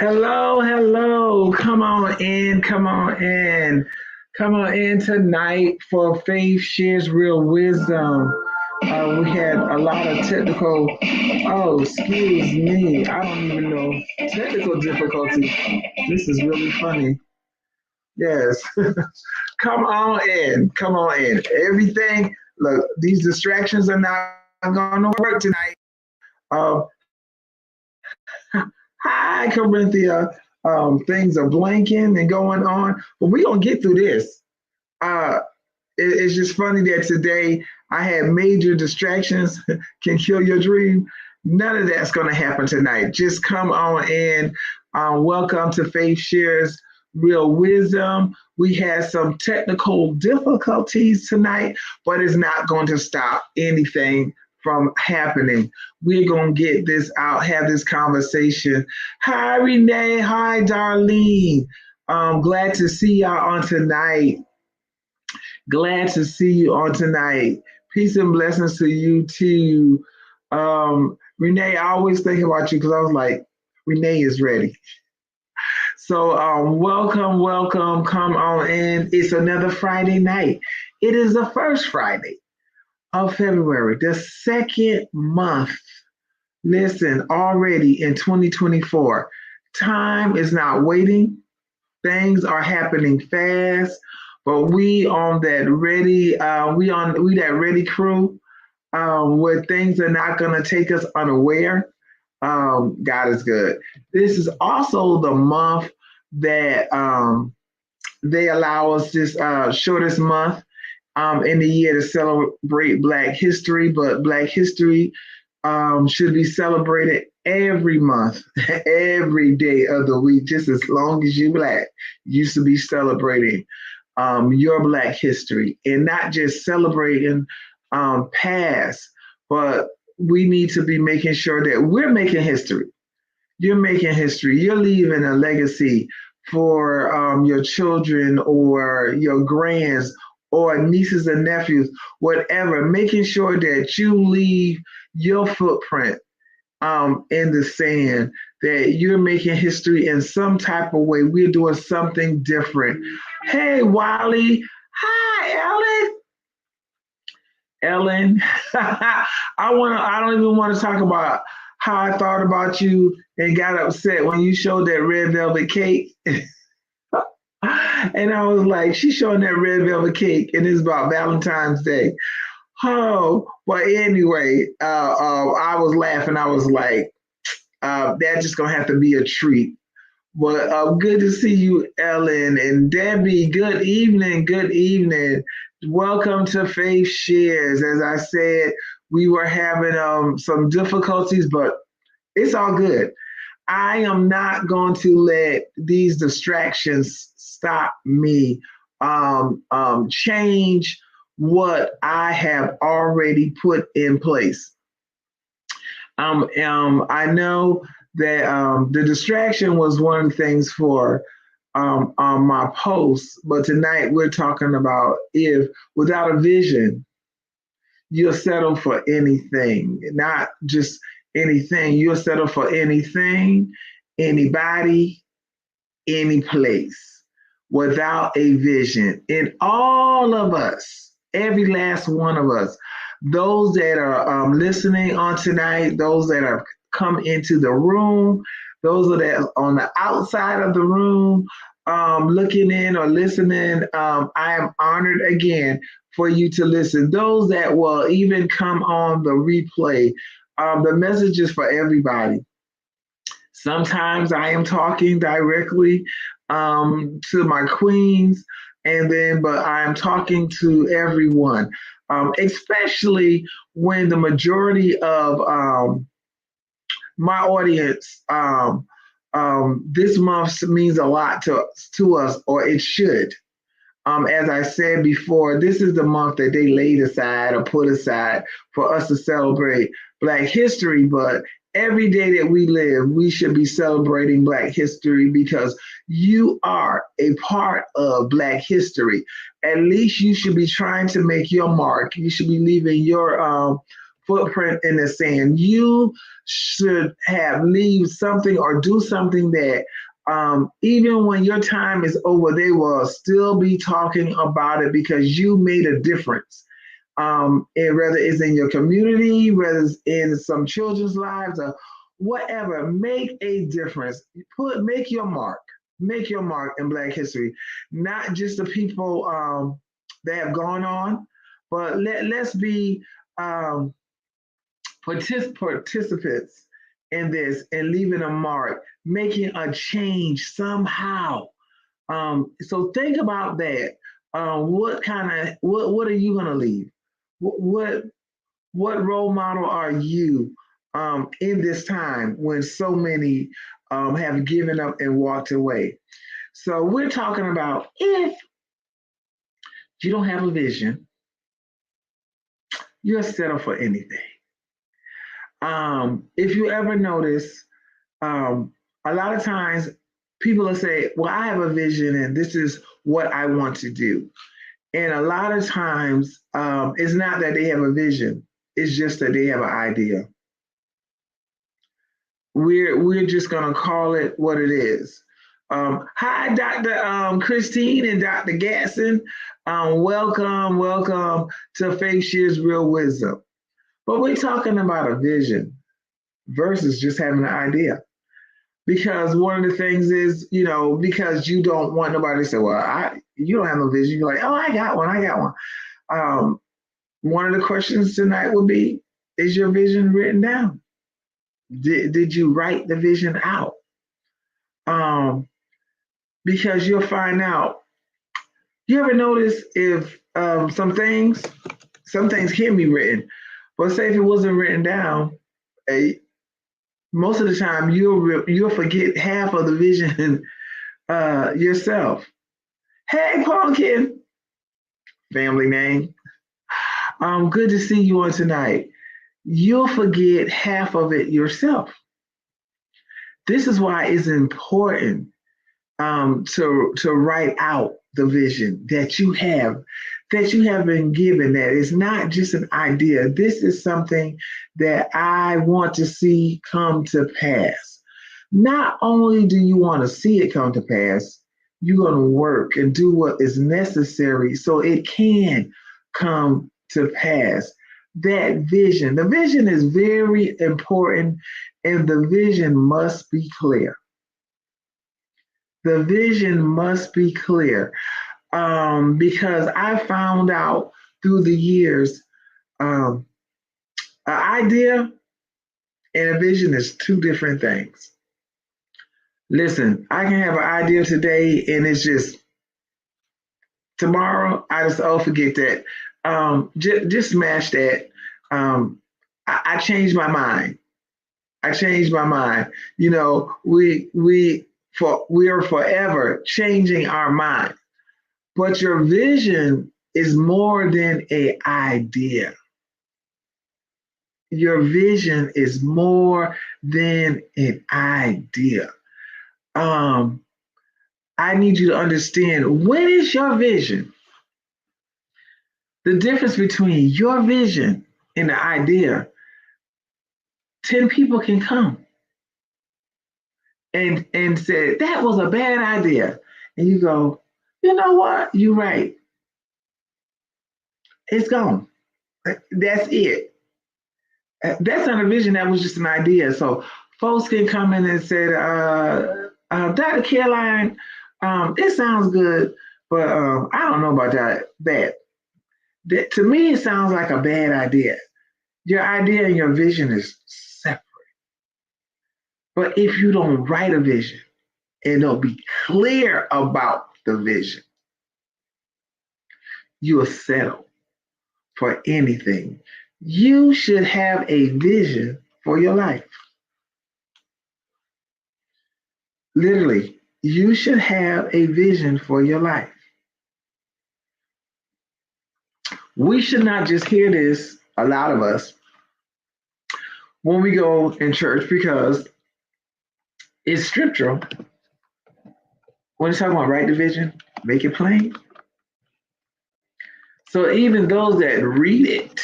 Hello, hello. Come on in, come on in. Come on in tonight for Faith Shares Real Wisdom. We had a lot of excuse me. I don't even know. Technical difficulties. This is really funny. Yes. Come on in, come on in. Everything, look, these distractions are not going to work tonight. Uh, Hi, Corinthia. Things are blanking and going on, but we're gonna get through this. Uh, it's just funny that today I had major distractions can kill your dream. None of that's gonna happen tonight. Just come on in. Welcome to Faith Shares Real Wisdom. We had some technical difficulties tonight, but it's not going to stop anything from happening. We're going to get this out, have this conversation. Hi, Renee. Hi, Darlene. Glad to see y'all on tonight. Glad to see you on tonight. Peace and blessings to you too. Renee, I always think about you because I was like, Renee is ready. So, welcome, welcome. Come on in. It's another Friday night. It is the first Friday of February, the second month. Listen, already in 2024, time is not waiting. Things are happening fast, but we on that ready, we that ready crew, where things are not going to take us unaware. God is good. This is also the month that they allow us this shortest month in the year to celebrate Black History, but Black History should be celebrated every month, every day of the week, just as long as you Black. You should be celebrating your Black history and not just celebrating past, but we need to be making sure that we're making history. You're making history. You're leaving a legacy for your children or your grands or nieces and nephews, whatever, making sure that you leave your footprint in the sand, that you're making history in some type of way. We're doing something different. Hey, Wally. Hi, Ellen. I don't even want to talk about how I thought about you and got upset when you showed that red velvet cake. And I was like, she's showing that red velvet cake, and it's about Valentine's Day. Oh, but anyway, I was laughing. I was like, that's just gonna have to be a treat. But good to see you, Ellen and Debbie. Good evening. Good evening. Welcome to Faith Shares. As I said, we were having some difficulties, but it's all good. I am not going to let these distractions stop me change what I have already put in place. I know that the distraction was one of the things for my post, but tonight we're talking about if without a vision, you'll settle for anything, not just anything, you'll settle for anything, anybody, any place without a vision. And all of us, every last one of us, those that are listening on tonight, those that have come into the room, those that are on the outside of the room, looking in or listening, I am honored again for you to listen. Those that will even come on the replay, the message is for everybody. Sometimes I am talking directly to my queens, but I am talking to everyone, especially when the majority of my audience this month means a lot to us, or it should. As I said before, this is the month that they laid aside or put aside for us to celebrate Black history. But every day that we live, we should be celebrating Black history because you are a part of Black history. At least you should be trying to make your mark. You should be leaving your footprint in the sand. You should have leave something or do something that even when your time is over, they will still be talking about it because you made a difference. And whether it's in your community, whether it's in some children's lives or whatever, make a difference. Make your mark. Make your mark in Black history, not just the people that have gone on, but let's be um, participants in this and leaving a mark, making a change somehow. So think about that. What are you going to leave? What what role model are you in this time when so many have given up and walked away? So we're talking about if you don't have a vision, you'll settle for anything. If you ever notice, a lot of times people will say, well, I have a vision and this is what I want to do. And a lot of times it's not that they have a vision, it's just that they have an idea. We're just gonna call it what it is. Hi, Dr. Christine and Dr. Gatson. Welcome to Faith Shares Real Wisdom. But we're talking about a vision versus just having an idea. Because one of the things is, because you don't want nobody to say, well, you don't have no vision. You're like, oh, I got one. One of the questions tonight would be, is your vision written down? Did you write the vision out? Because you'll find out. You ever notice if some things can be written, but say if it wasn't written down, most of the time you'll forget half of the vision yourself. Hey, Pumpkin, family name. Good to see you on tonight. You'll forget half of it yourself. This is why it's important to write out the vision that you have been given. That it's not just an idea. This is something that I want to see come to pass. Not only do you want to see it come to pass, you're going to work and do what is necessary so it can come to pass. That vision, the vision is very important, and the vision must be clear. The vision must be clear because I found out through the years an idea and a vision is two different things. Listen, I can have an idea today and it's just tomorrow I just forget that. Just smash that. I changed my mind. We are forever changing our mind. But your vision is more than an idea. Your vision is more than an idea. I need you to understand, when is your vision? The difference between your vision and the idea, 10 people can come and say, that was a bad idea. And you go, you know what? You're right. It's gone. That's it. That's not a vision. That was just an idea. So folks can come in and say, Dr. Caroline, it sounds good, but I don't know about that. To me, it sounds like a bad idea. Your idea and your vision is separate. But if you don't write a vision and don't be clear about the vision, you will settle for anything. You should have a vision for your life. Literally, you should have a vision for your life. We should not just hear this, a lot of us, when we go in church, because it's scriptural. When it's talking about write the vision, make it plain. So even those that read it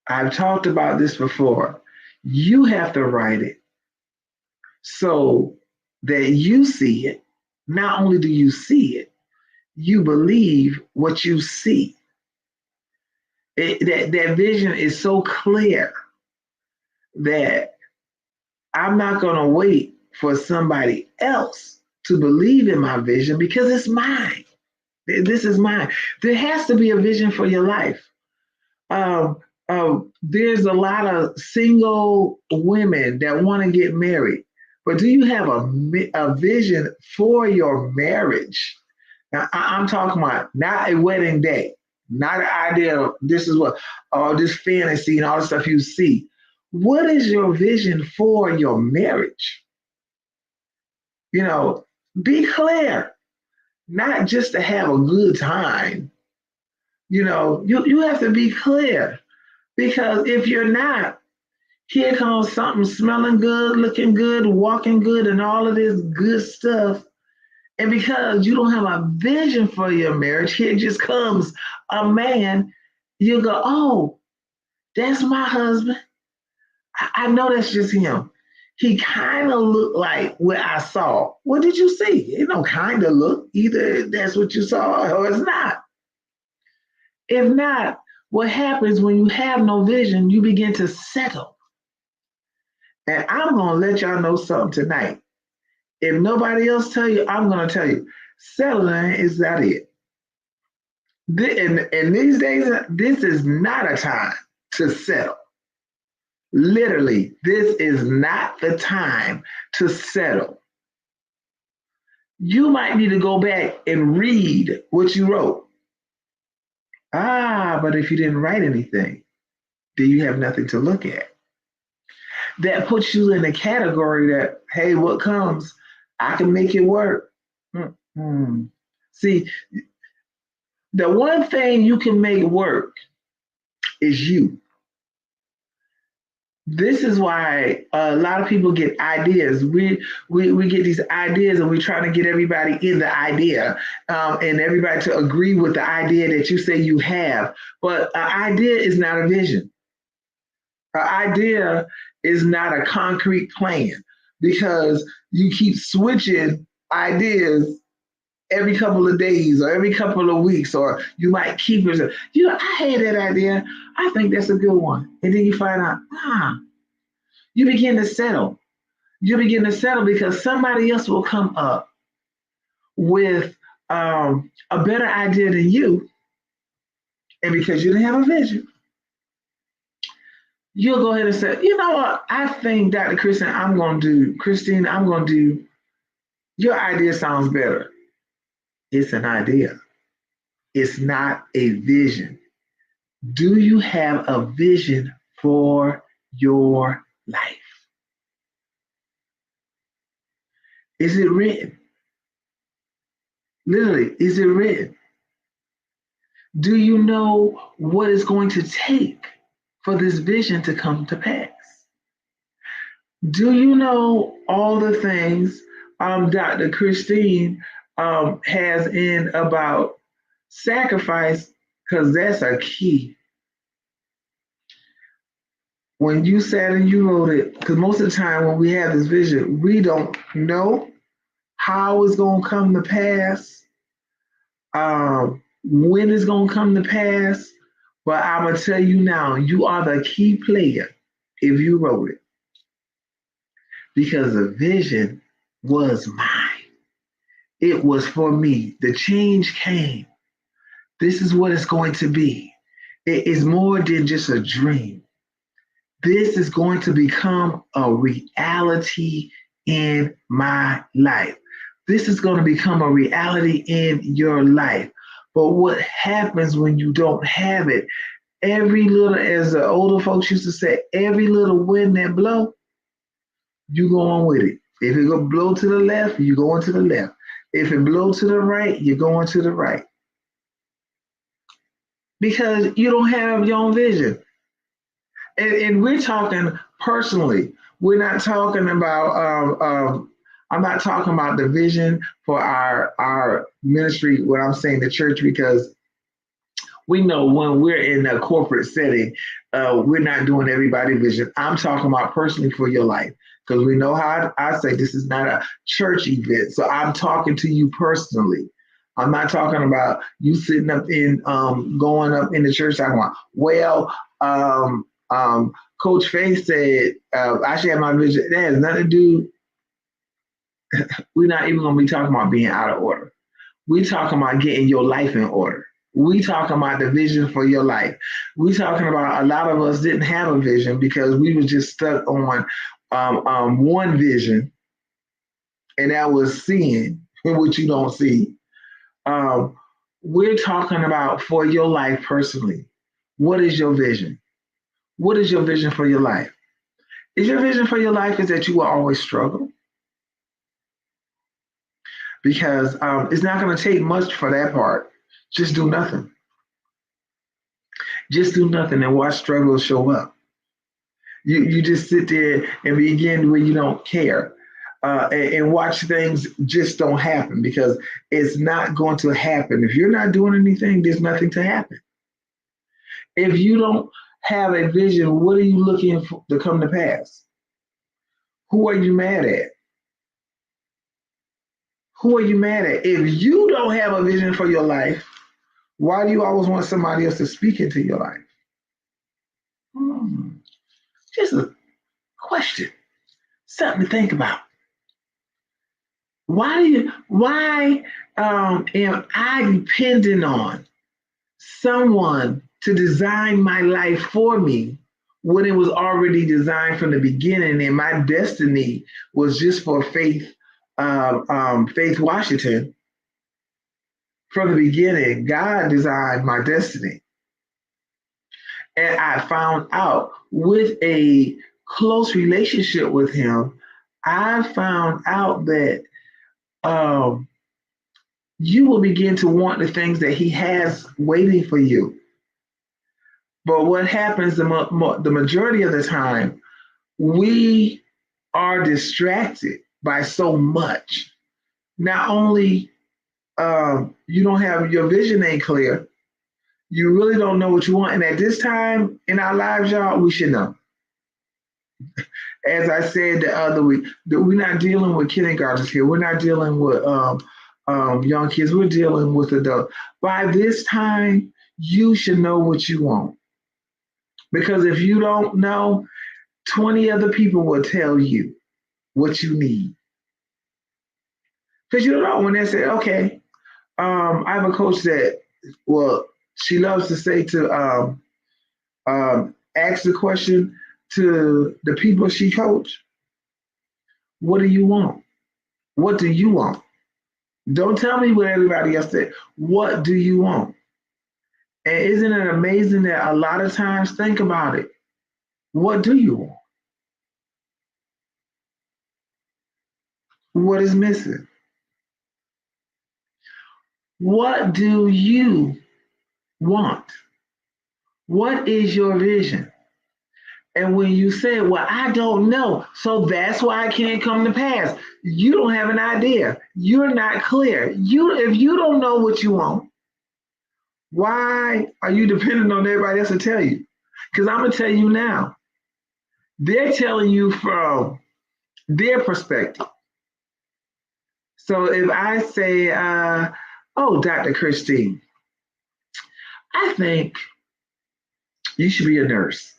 I've talked about this before. You have to write it so that you see it. Not only do you see it, you believe what you see. That vision is so clear that I'm not going to wait for somebody else to believe in my vision because it's mine. This is mine. There has to be a vision for your life. Um, there's a lot of single women that want to get married, but do you have a vision for your marriage? Now, I'm talking about not a wedding day, not an idea of this is what, all this fantasy and all the stuff you see. What is your vision for your marriage? You know, be clear, not just to have a good time. You have to be clear because if you're not, here comes something smelling good, looking good, walking good, and all of this good stuff. And because you don't have a vision for your marriage, here just comes a man. You go, oh, that's my husband. I know that's just him. He kind of looked like what I saw. What did you see? It don't kind of look. Either that's what you saw or it's not. If not, what happens when you have no vision, you begin to settle. And I'm going to let y'all know something tonight. If nobody else tell you, I'm going to tell you. Settling is not it. And these days, this is not a time to settle. Literally, this is not the time to settle. You might need to go back and read what you wrote. But if you didn't write anything, then you have nothing to look at. That puts you in a category that, hey, what comes, I can make it work. Mm-hmm. See, the one thing you can make work is you. This is why a lot of people get ideas. We get these ideas and we're trying to get everybody in the idea and everybody to agree with the idea that you say you have. But an idea is not a vision. An idea is not a concrete plan because you keep switching ideas every couple of days or every couple of weeks, or you might keep it. I had that idea. I think that's a good one. And then you find out, you begin to settle. You begin to settle because somebody else will come up with a better idea than you. And because you didn't have a vision, you'll go ahead and say, you know what? I think Dr. Christine, I'm going to do, your idea sounds better. It's an idea. It's not a vision. Do you have a vision for your life? Is it written? Literally, is it written? Do you know what it's going to take for this vision to come to pass? Do you know all the things Dr. Christine has in about sacrifice? Because that's a key. When you sat and you wrote it, because most of the time when we have this vision, we don't know how it's going to come to pass, when it's going to come to pass. But I'm going to tell you now, you are the key player if you wrote it. Because the vision was mine. It was for me. The change came. This is what it's going to be. It is more than just a dream. This is going to become a reality in my life. This is going to become a reality in your life. But what happens when you don't have it? Every little, as the older folks used to say, every little wind that blow, you go on with it. If it go blow to the left, you go to the left. If it blow to the right, you're going to the right. Because you don't have your own vision. And we're talking personally. We're not talking about, I'm not talking about the vision for our ministry, what I'm saying, the church, because We know when we're in a corporate setting, we're not doing everybody vision. I'm talking about personally for your life because we know how I say this is not a church event. So I'm talking to you personally. I'm not talking about you sitting up in going up in the church talking about, well, Coach Faith said I should have my vision. That has nothing to do. We're not even gonna be talking about being out of order. We talking about getting your life in order. We talking about the vision for your life. We talking about a lot of us didn't have a vision because we were just stuck on one vision, and that was seeing what you don't see. Um, we're talking about for your life personally. What is your vision? What is your vision for your life? Is your vision for your life is that you will always struggle? Because it's not going to take much for that part. Just do nothing. Just do nothing and watch struggles show up. You just sit there and begin where you don't care. And watch things just don't happen because it's not going to happen. If you're not doing anything, there's nothing to happen. If you don't have a vision, what are you looking for to come to pass? Who are you mad at? Who are you mad at? If you don't have a vision for your life, why do you always want somebody else to speak into your life? Hmm. Just a question, something to think about. Why am I depending on someone to design my life for me when it was already designed from the beginning and my destiny was just for Faith Washington from the beginning? God designed my destiny. And I found out with a close relationship with him, I found out that um, you will begin to want the things that he has waiting for you. But what happens the majority of the time, we are distracted by so much. Not only you don't have your vision ain't clear, you really don't know what you want. And at this time in our lives, y'all, we should know. As I said the other week, that we're not dealing with kindergartners here. We're not dealing with young kids. We're dealing with adults. By this time, you should know what you want. Because if you don't know, 20 other people will tell you what you need. Because you don't know when they say, okay, I have a coach that, well, she loves to say to ask the question to the people she coach, what do you want? What do you want? Don't tell me what everybody else said. What do you want? And isn't it amazing that a lot of times, think about it. What do you want? What is missing? What do you want? What is your vision? And when you say, well, I don't know, so that's why I can't come to pass. You don't have an idea. You're not clear. If you don't know what you want, why are you dependent on everybody else to tell you? Because I'm gonna tell you now, they're telling you from their perspective. So if I say, oh, Dr. Christine, I think you should be a nurse.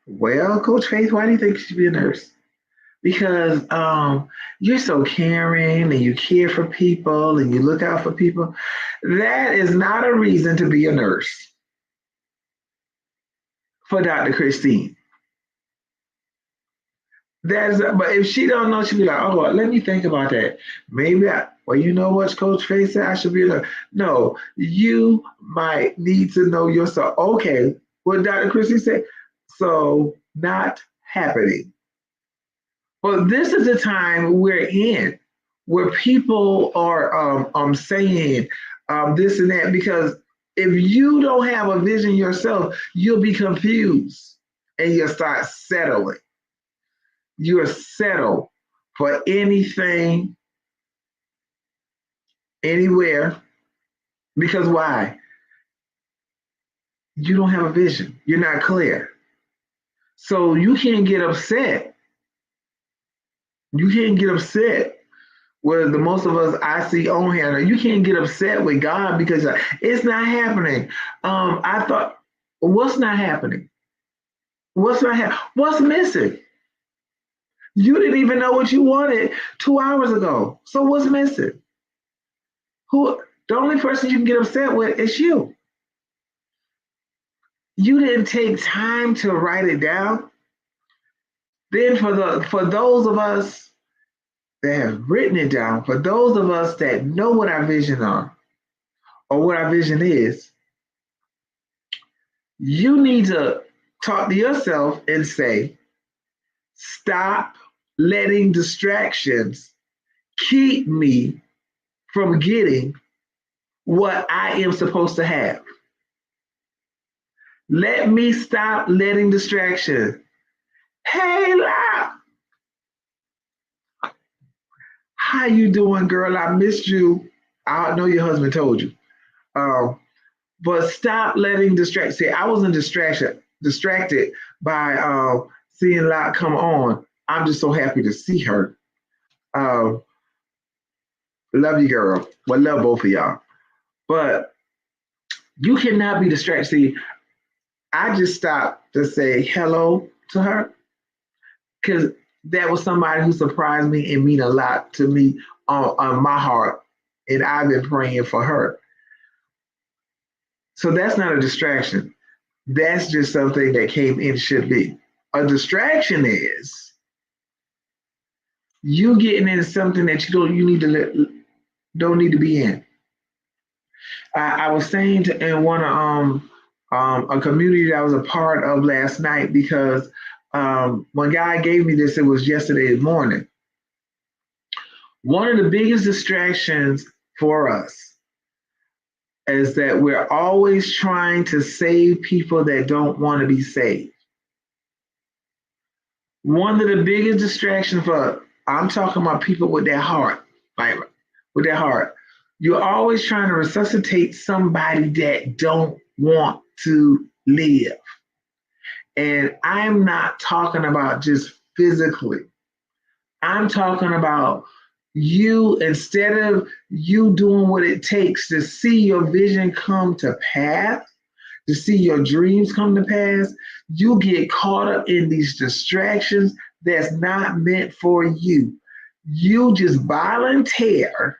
Well, Coach Faith, why do you think you should be a nurse? Because you're so caring and you care for people and you look out for people. That is not a reason to be a nurse for Dr. Christine. But if she don't know, she'll be like, oh, let me think about that. Well, you know what, Coach Faith said, I should be a nurse. No, you might need to know yourself. Okay, what Dr. Christine said, so not happening. Well, this is the time we're in where people are saying this and that because if you don't have a vision yourself, you'll be confused and you'll start settling. You'll settle for anything, anywhere, because why? you don't have a vision. You're not clear. So you can't get upset. You can't get upset with the most of us I see on here. You can't get upset with God because it's not happening. I thought, what's not happening? What's not happening? What's missing? You didn't even know what you wanted 2 hours ago. So what's missing? Who? The only person you can get upset with is you. You didn't take time to write it down. Then for those of us that have written it down, for those of us that know what our vision are or what our vision is, you need to talk to yourself and say, stop letting distractions keep me from getting what I am supposed to have. Let me stop letting distractions. Hey, La, how you doing, girl? I missed you. I know your husband told you. But stop letting distract. See, I wasn't distracted by seeing La come on. I'm just so happy to see her. Uh, love you, girl. Well, love both of y'all. But you cannot be distracted. See, I just stopped to say hello to her because that was somebody who surprised me and mean a lot to me on my heart. And I've been praying for her. So that's not a distraction. That's just something that came in should be. A distraction is you getting into something that don't need to be in. I was saying in one of a community that I was a part of last night because when God gave me this, it was yesterday morning. One of the biggest distractions for us is that we're always trying to save people that don't want to be saved. One of the biggest distractions I'm talking about people with their heart, like with their heart. You're always trying to resuscitate somebody that don't want to live. And I'm not talking about just physically. I'm talking about you, instead of you doing what it takes to see your vision come to pass, to see your dreams come to pass, you get caught up in these distractions that's not meant for you. You just volunteer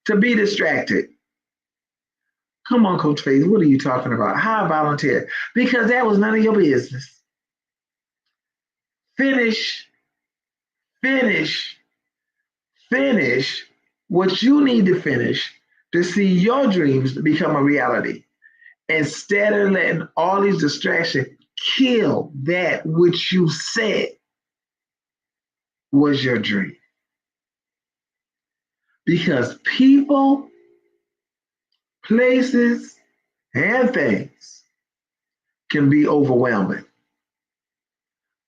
to be distracted. Come on, Coach Faith, what are you talking about? How I volunteer? Because that was none of your business. Finish what you need to finish to see your dreams become a reality. Instead of letting all these distractions kill that which you said was your dream. Because people, places, and things can be overwhelming.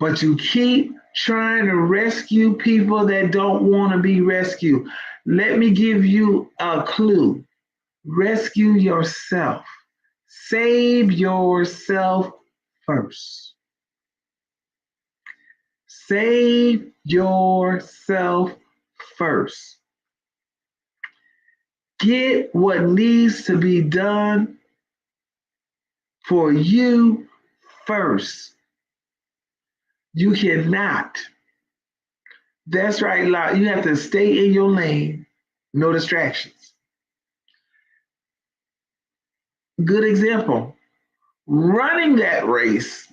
But you keep trying to rescue people that don't want to be rescued. Let me give you a clue. Rescue yourself. Save yourself first. Save yourself first. Get what needs to be done for you first. You cannot. That's right, you have to stay in your lane, no distractions. Good example. Running that race,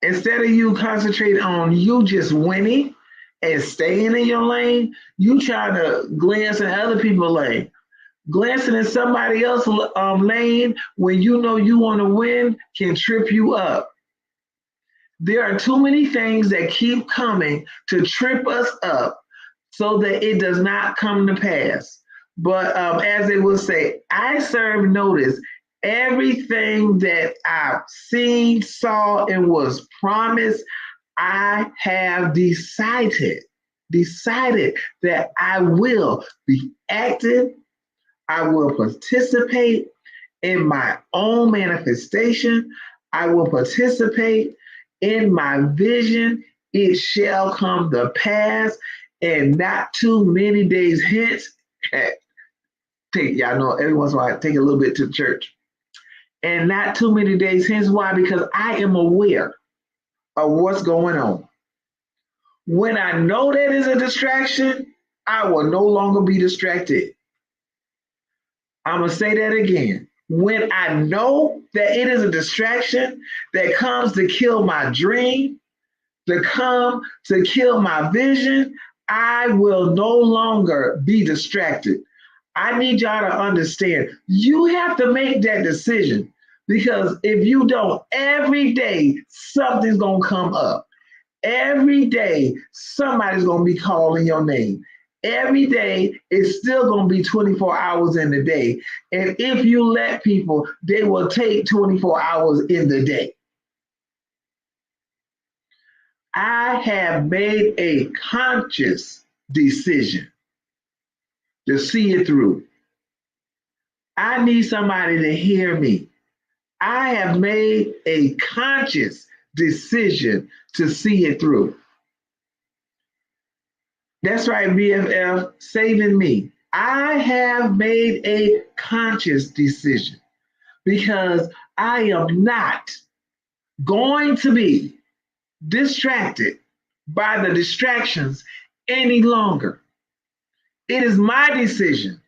instead of you concentrating on you just winning and staying in your lane, you try to glance at other people's lane. Glancing at somebody else's lane when you know you want to win can trip you up. There are too many things that keep coming to trip us up so that it does not come to pass. But as they will say, I serve notice. Everything that I've seen, saw, and was promised, I have decided that I will be active, I will participate, in my own manifestation. I will participate in my vision. It shall come to pass, and not too many days hence. Y'all know every once in a while I take a little bit to church. And not too many days hence. Why? Because I am aware of what's going on. When I know that is a distraction, I will no longer be distracted. I'm going to say that again. When I know that it is a distraction that comes to kill my dream, to come to kill my vision, I will no longer be distracted. I need y'all to understand, you have to make that decision, because if you don't, every day something's going to come up. Every day somebody's going to be calling your name. Every day it's still going to be 24 hours in the day. And if you let people, they will take 24 hours in the day. I have made a conscious decision to see it through. I need somebody to hear me. I have made a conscious decision to see it through. That's right, BFF, saving me. I have made a conscious decision, because I am not going to be distracted by the distractions any longer. It is my decision.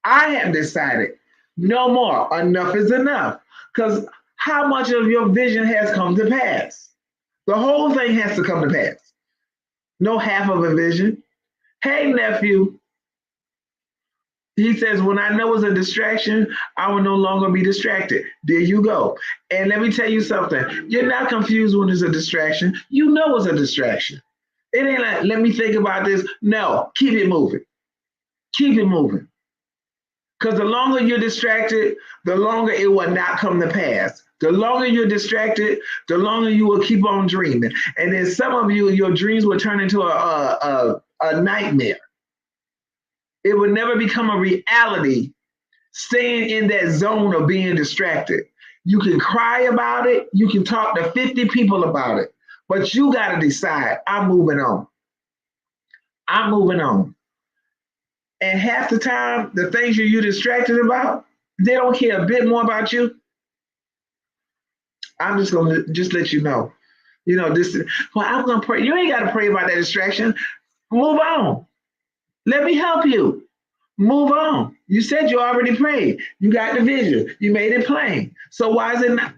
I have decided no more. Enough is enough. Because how much of your vision has come to pass? The whole thing has to come to pass. No half of a vision. Hey, nephew. He says, when I know it's a distraction, I will no longer be distracted. There you go. And let me tell you something. You're not confused when it's a distraction. You know it's a distraction. It ain't like, let me think about this. No, keep it moving. Keep it moving. Because the longer you're distracted, the longer it will not come to pass. The longer you're distracted, the longer you will keep on dreaming. And then some of you, your dreams will turn into a nightmare. It will never become a reality, staying in that zone of being distracted. You can cry about it. You can talk to 50 people about it. But you got to decide, I'm moving on. I'm moving on. And half the time, the things you're distracted about, they don't care a bit more about you. I'm just going to just let you know. You know, this, well, I'm going to pray. You ain't got to pray about that distraction. Move on. Let me help you. Move on. You said you already prayed. You got the vision. You made it plain. So why is it not?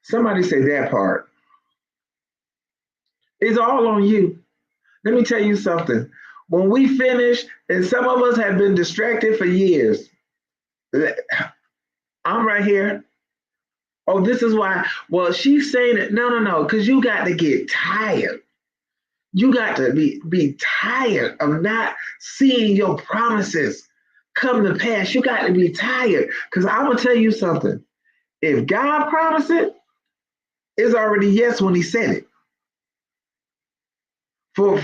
Somebody say that part. It's all on you. Let me tell you something. When we finish, and some of us have been distracted for years. I'm right here. Oh, this is why. Well, she's saying it. No, because you got to get tired. You got to be tired of not seeing your promises come to pass. You got to be tired. Because I'm going to tell you something. If God promised it, it's already yes when he said it. For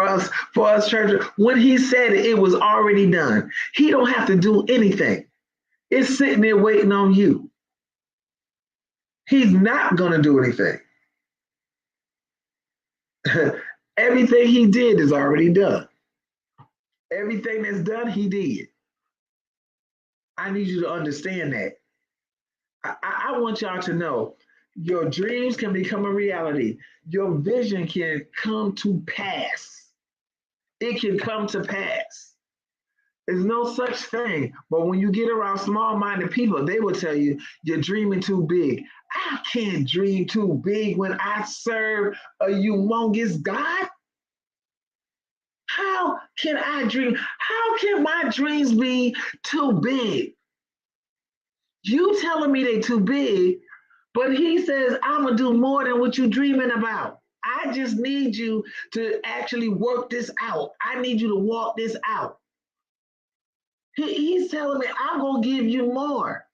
us church, when he said it, it was already done. He don't have to do anything. It's sitting there waiting on you. He's not going to do anything. Everything he did is already done. Everything that's done, he did. I need you to understand that. I want y'all to know your dreams can become a reality. Your vision can come to pass. It can come to pass. There's no such thing. But when you get around small-minded people, they will tell you you're dreaming too big. I can't dream too big when I serve a humongous God. How can I dream? How can my dreams be too big? You telling me they too big, but he says, I'm going to do more than what you're dreaming about. I just need you to actually work this out. I need you to walk this out. He's telling me, I'm going to give you more.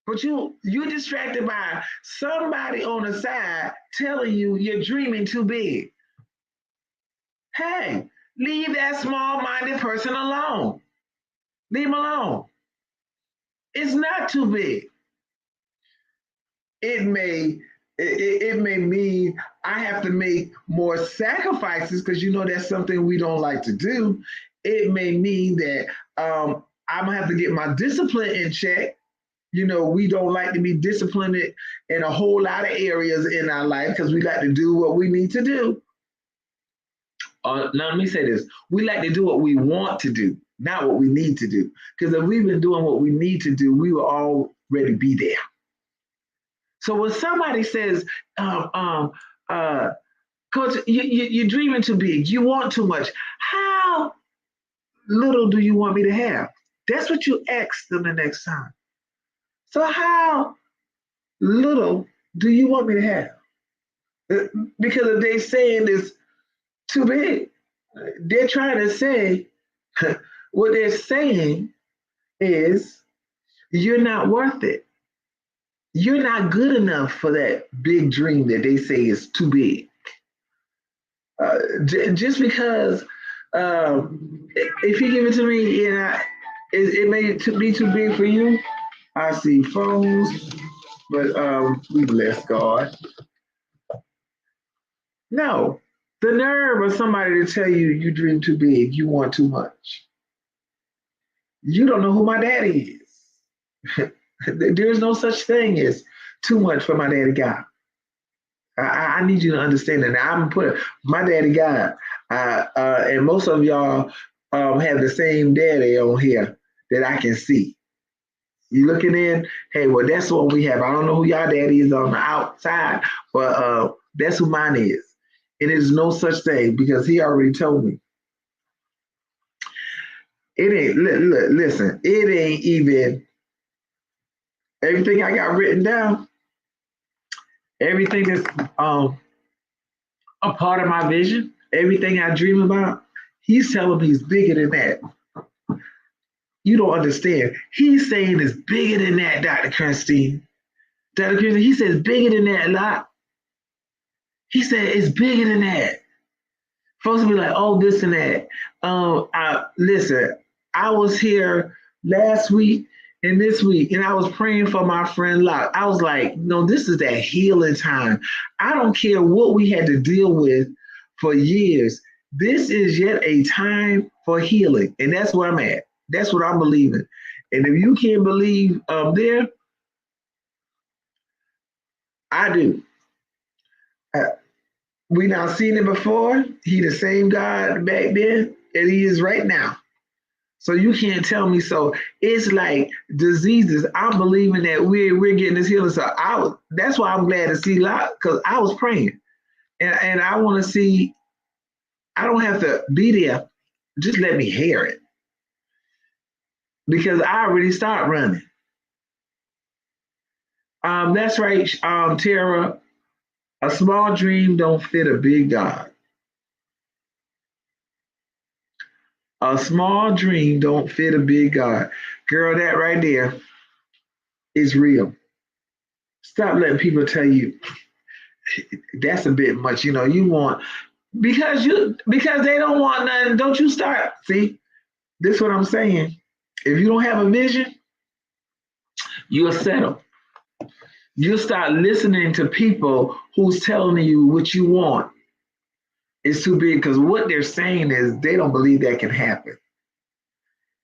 But you're distracted by somebody on the side telling you you're dreaming too big. Hey, Leave that small-minded person alone. Leave him alone. It's not too big. It may mean I have to make more sacrifices because that's something we don't like to do. It may mean that I'm gonna have to get my discipline in check. We don't like to be disciplined in a whole lot of areas in our life because we like to do what we need to do. Now let me say this: we like to do what we want to do, not what we need to do. Because if we've been doing what we need to do, we will already be there. So when somebody says, Coach, you're dreaming too big, you want too much, how little do you want me to have? That's what you ask them the next time. So how little do you want me to have? Because if they're saying it's too big, they're trying to say, what they're saying is, you're not worth it. You're not good enough for that big dream that they say is too big. Just because if you give it to me and it may be too big for you, I see phones, but we bless God. No, the nerve of somebody to tell you you dream too big, you want too much. You don't know who my daddy is. There's no such thing as too much for my daddy God. I need you to understand that. Now, I'm put my daddy God, and most of y'all have the same daddy on here that I can see. You looking in? Hey, well, that's what we have. I don't know who y'all daddy is on the outside, but that's who mine is. It is no such thing because he already told me. It ain't. Listen, it ain't even everything I got written down. Everything that's a part of my vision. Everything I dream about. He's telling me he's bigger than that. You don't understand. He's saying it's bigger than that, Dr. Christine. Dr. Christine, he says bigger than that a lot. He said it's bigger than that. Folks will be like, oh, this and that. Listen, I was here last week and this week, and I was praying for my friend Locke. I was like, no, this is that healing time. I don't care what we had to deal with for years. This is yet a time for healing, and that's where I'm at. That's what I'm believing. And if you can't believe there, I do. We now seen it before. He the same God back then, and he is right now. So you can't tell me. So it's like diseases. I'm believing that we're getting this healing. So that's why I'm glad to see Lot, because I was praying, and I want to see. I don't have to be there. Just let me hear it, because I already start running. That's right, Tara. A small dream don't fit a big God. A small dream don't fit a big God. Girl, that right there is real. Stop letting people tell you that's a bit much. You want because they don't want nothing. Don't you start. See, this is what I'm saying. If you don't have a vision, you'll settle. You'll start listening to people who's telling you what you want. It's too big because what they're saying is they don't believe that can happen.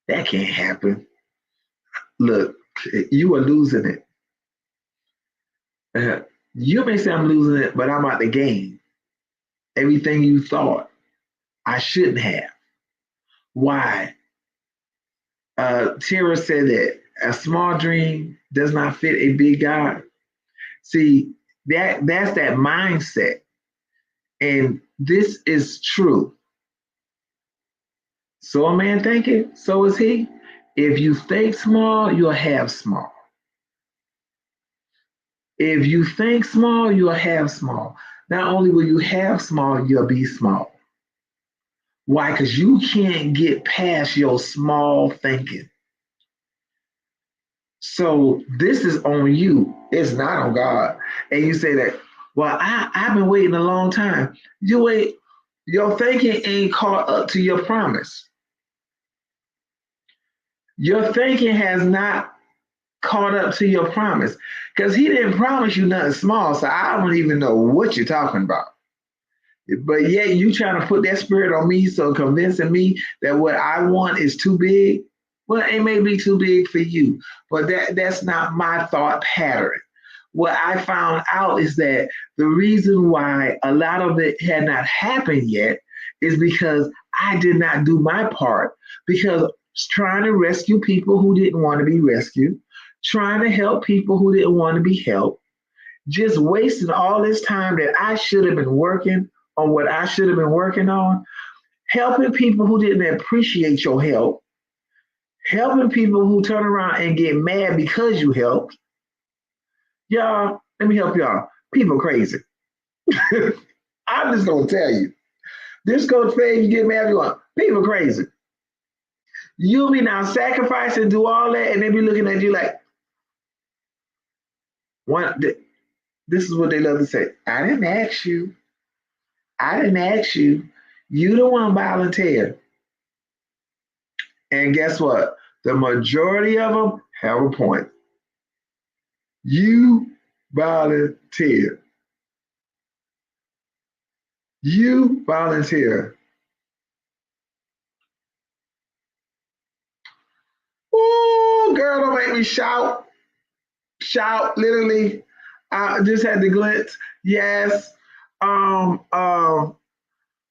That can't happen. Look, you are losing it. You may say I'm losing it, but I'm out the game. Everything you thought I shouldn't have. Why? Tara said that a small dream does not fit a big God. See, that's that mindset. And this is true. So a man thinketh, so is he. If you think small, you'll have small. If you think small, you'll have small. Not only will you have small, you'll be small. Why? Because you can't get past your small thinking. So this is on you. It's not on God. And you say that, well, I've been waiting a long time. You wait. Your thinking ain't caught up to your promise. Your thinking has not caught up to your promise because he didn't promise you nothing small. So I don't even know what you're talking about. But yet you trying to put that spirit on me, so convincing me that what I want is too big. Well, it may be too big for you, but that's not my thought pattern. What I found out is that the reason why a lot of it had not happened yet is because I did not do my part. Because trying to rescue people who didn't want to be rescued, trying to help people who didn't want to be helped, just wasting all this time that I should have been working on what I should have been working on, helping people who didn't appreciate your help, helping people who turn around and get mad because you helped. Y'all, let me help y'all. People crazy. I'm just gonna tell you. This goes fair, you get mad if you want. People crazy. You'll be now sacrifice and do all that, and they be looking at you like, what? This is what they love to say. I didn't ask you. I didn't ask you. You the one volunteer. And guess what? The majority of them have a point. You volunteer. You volunteer. Oh, girl, don't make me shout. Shout, literally. I just had the glitz. Yes.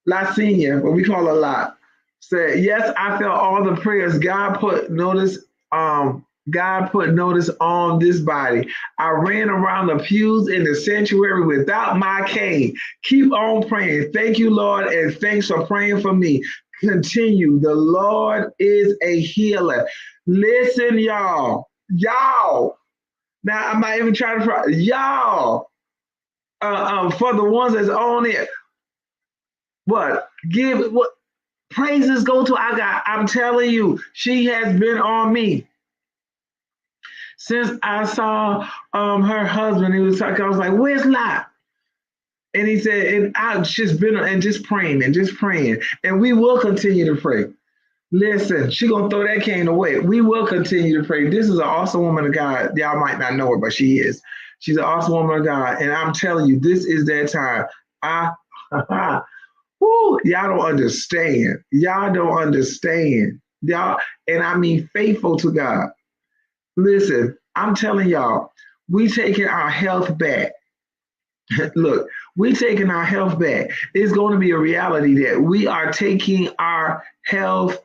La Senior, what we call a lot, said, yes, I felt all the prayers. God put notice on this body. I ran around the pews in the sanctuary without my cane. Keep on praying. Thank you, Lord, and thanks for praying for me. Continue. The Lord is a healer. Listen, y'all. Y'all. Now, I'm not even trying to, y'all, for the ones that's on it, what? Give what? Praises go to I got. I'm telling you, she has been on me since I saw her husband. He was talking. I was like, "Where's Lot?" And he said, "And I've just been and just praying and just praying, and we will continue to pray." Listen, she gonna throw that cane away. We will continue to pray. This is an awesome woman of God. Y'all might not know her, but she is. She's an awesome woman of God, and I'm telling you, this is that time. Woo, y'all don't understand. Y'all don't understand. Y'all, and I mean faithful to God. Listen, I'm telling y'all, we taking our health back. Look, we taking our health back. It's going to be a reality that we are taking our health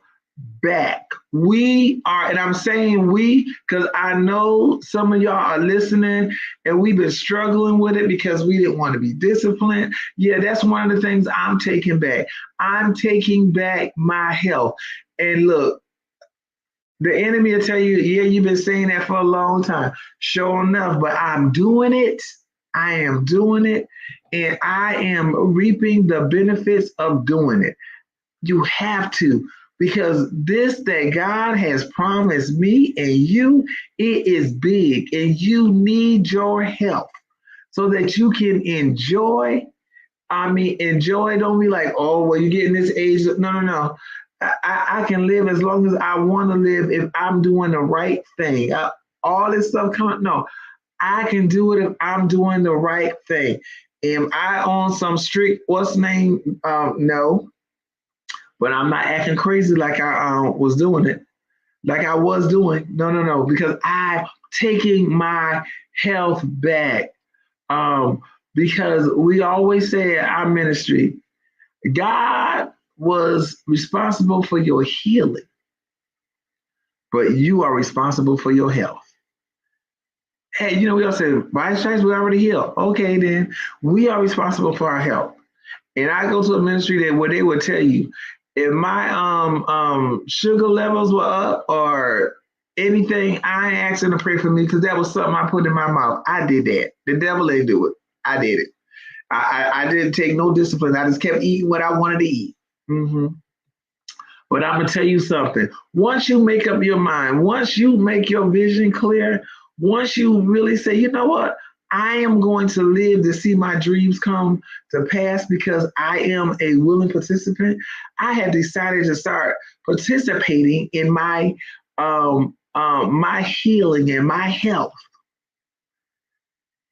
back. We are, and I'm saying we because I know some of y'all are listening and we've been struggling with it because we didn't want to be disciplined. Yeah, that's one of the things I'm taking back. I'm taking back my health. And look, the enemy will tell you, yeah, you've been saying that for a long time. Sure enough, but I'm doing it. I am doing it. And I am reaping the benefits of doing it. You have to, because this that God has promised me and you, it is big, and you need your health so that you can enjoy. I mean, enjoy. Don't be like, oh, well, you're getting this age. No, no, no. I can live as long as I want to live if I'm doing the right thing. All this stuff coming. No, I can do it if I'm doing the right thing. Am I on some strict what's name? No, but I'm not acting crazy like I was doing it, like I was doing. No, no, no, because I'm taking my health back. Um, because we always say in our ministry, God was responsible for your healing, but you are responsible for your health. Hey, you know, we all say, by stripes, we already healed. Okay, then we are responsible for our health. And I go to a ministry that where they would tell you if my sugar levels were up or anything, I ain't asking to pray for me because that was something I put in my mouth. I did that. The devil ain't do it. I did it. I didn't take no discipline. I just kept eating what I wanted to eat. Mm-hmm. But I'm gonna tell you something. Once you make up your mind, once you make your vision clear, once you really say, you know what? I am going to live to see my dreams come to pass because I am a willing participant. I have decided to start participating in my healing and my health.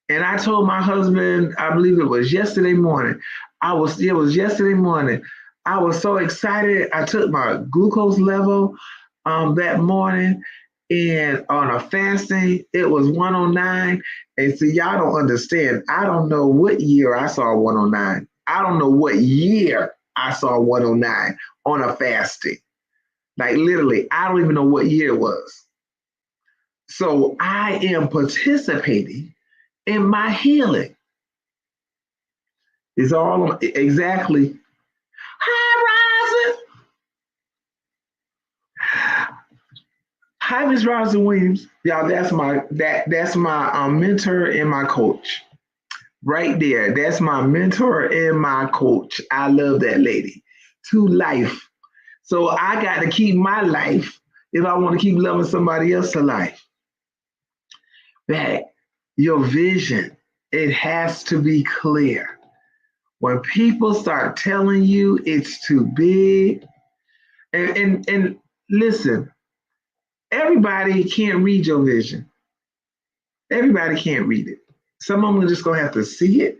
And I told my husband, I believe it was yesterday morning. It was yesterday morning. I was so excited. I took my glucose level that morning, and on a fasting, it was 109. And see, y'all don't understand. I don't know what year I saw 109. I don't know what year I saw 109 on a fasting. Like literally, I don't even know what year it was. So I am participating in my healing. It's all exactly. Hi, Rising. Hi, Miss Rosin Williams. Y'all, that's my mentor and my coach. Right there. That's my mentor and my coach. I love that lady. To life. So I got to keep my life if I want to keep loving somebody else's life. Back. Your vision, it has to be clear. When people start telling you it's too big, and listen, everybody can't read your vision. Everybody can't read it. Some of them are just gonna have to see it,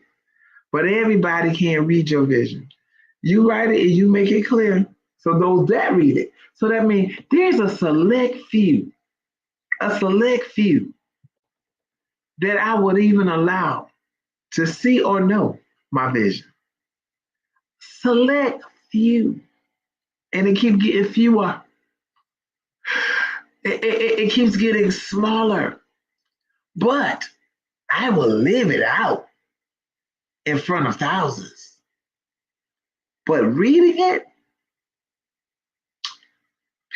but everybody can't read your vision. You write it and you make it clear. So those that read it. So that means there's a select few that I would even allow to see or know my vision. Select few. And it keeps getting fewer. It keeps getting smaller. But I will live it out in front of thousands. But reading it,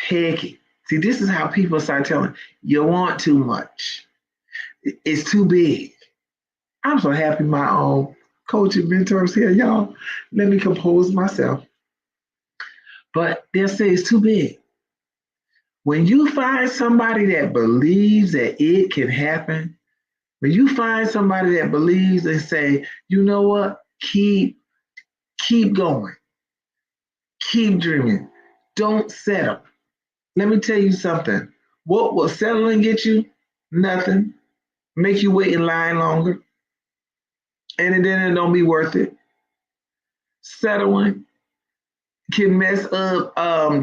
picky. See, this is how people start telling you want too much. It's too big. I'm so happy my own coaching mentors here, y'all. Let me compose myself. But they'll say it's too big. When you find somebody that believes that it can happen, when you find somebody that believes and say, you know what, keep going, keep dreaming, don't settle. Let me tell you something. What will settling get you? Nothing. Make you wait in line longer, and then it don't be worth it. Settling can mess up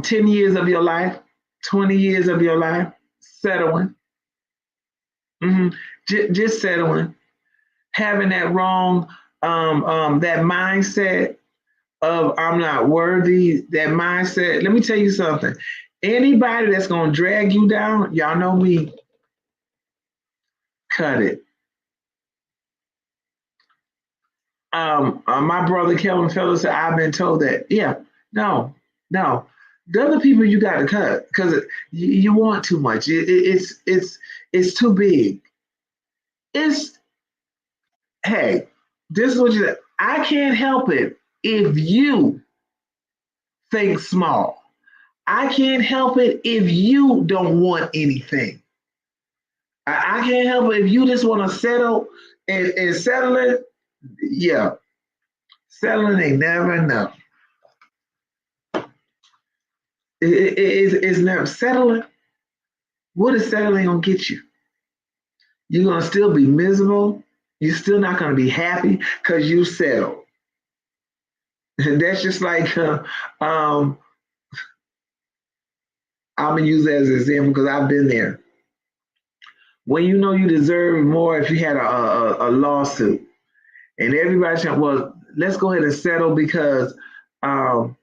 10 years of your life, 20 years of your life. Settling. Just settling. Having that wrong, that mindset of I'm not worthy, that mindset. Let me tell you something. Anybody that's gonna drag you down, y'all know me, cut it. My brother Kelvin Fellows said, I've been told that. Yeah, no. The other people you got to cut because you want too much. It's too big. It's hey, this is what you said. I can't help it if you think small. I can't help it if you don't want anything. I can't help it if you just want to settle and settle it. Yeah, settling ain't never enough. It's never settling. What is settling gonna get you? You're gonna still be miserable. You're still not gonna be happy because you settled. And that's just like I'm gonna use that as an example because I've been there. When you know you deserve more, if you had a lawsuit, and everybody's saying, well, let's go ahead and settle because um,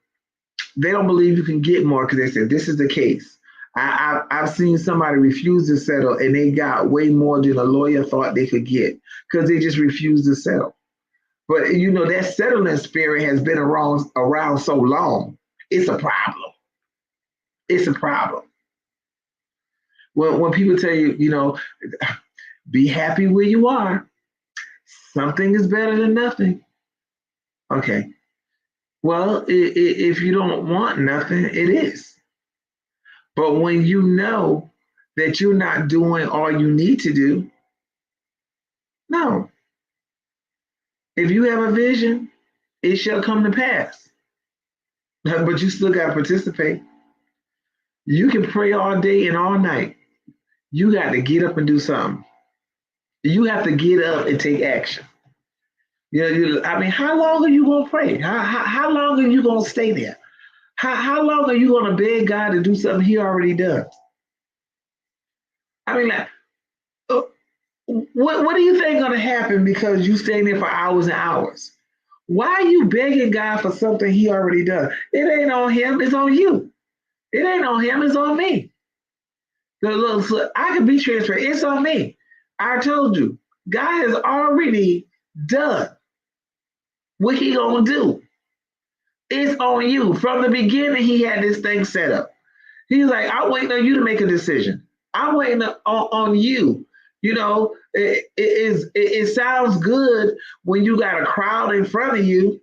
they don't believe you can get more because they said this is the case. I've seen somebody refuse to settle and they got way more than a lawyer thought they could get because they just refused to settle. But you know that settling spirit has been around so long. It's a problem. It's a problem. When people tell you, you know, be happy where you are. Something is better than nothing. Okay. Well, if you don't want nothing, it is. But when you know that you're not doing all you need to do, No. If you have a vision, it shall come to pass. But you still got to participate. You can pray all day and all night. You got to get up and do something. You have to get up and take action. I mean, how long are you going to pray? How long are you going to stay there? How long are you going to beg God to do something he already does? I mean, like, uh, what do you think going to happen because you stay there for hours and hours? Why are you begging God for something he already done? It ain't on him, it's on you. It ain't on him, it's on me. So I can be transparent, it's on me. I told you, God has already done what he gonna do. It's on you. From the beginning, he had this thing set up. He's like, I'm waiting on you to make a decision. I'm waiting on you. It sounds good when you got a crowd in front of you,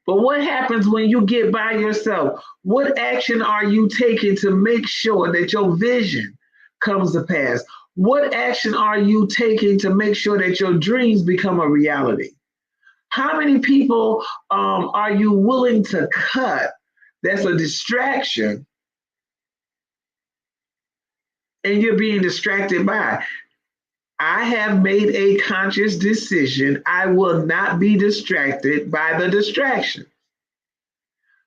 but what happens when you get by yourself? What action are you taking to make sure that your vision comes to pass? What action are you taking to make sure that your dreams become a reality? How many people are you willing to cut that's a distraction and you're being distracted by? I have made a conscious decision. I will not be distracted by the distraction.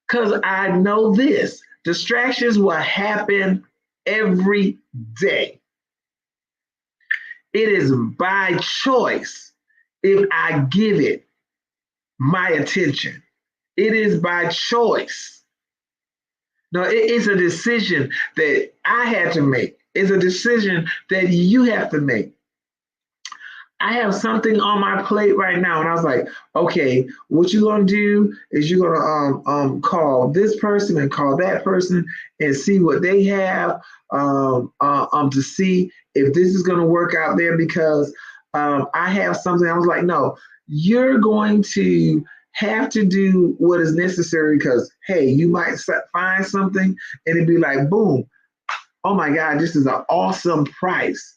Because I know this, distractions will happen every day. It is by choice if I give it my attention. It is by choice. No, it is a decision that I had to make. It's a decision that you have to make. I have something on my plate right now, and I was like, okay, what you're gonna do is you're gonna call this person and call that person and see what they have to see if this is gonna work out there because I have something. I was like, no, you're going to have to do what is necessary because hey, you might find something and it'd be like, boom, oh my God, this is an awesome price.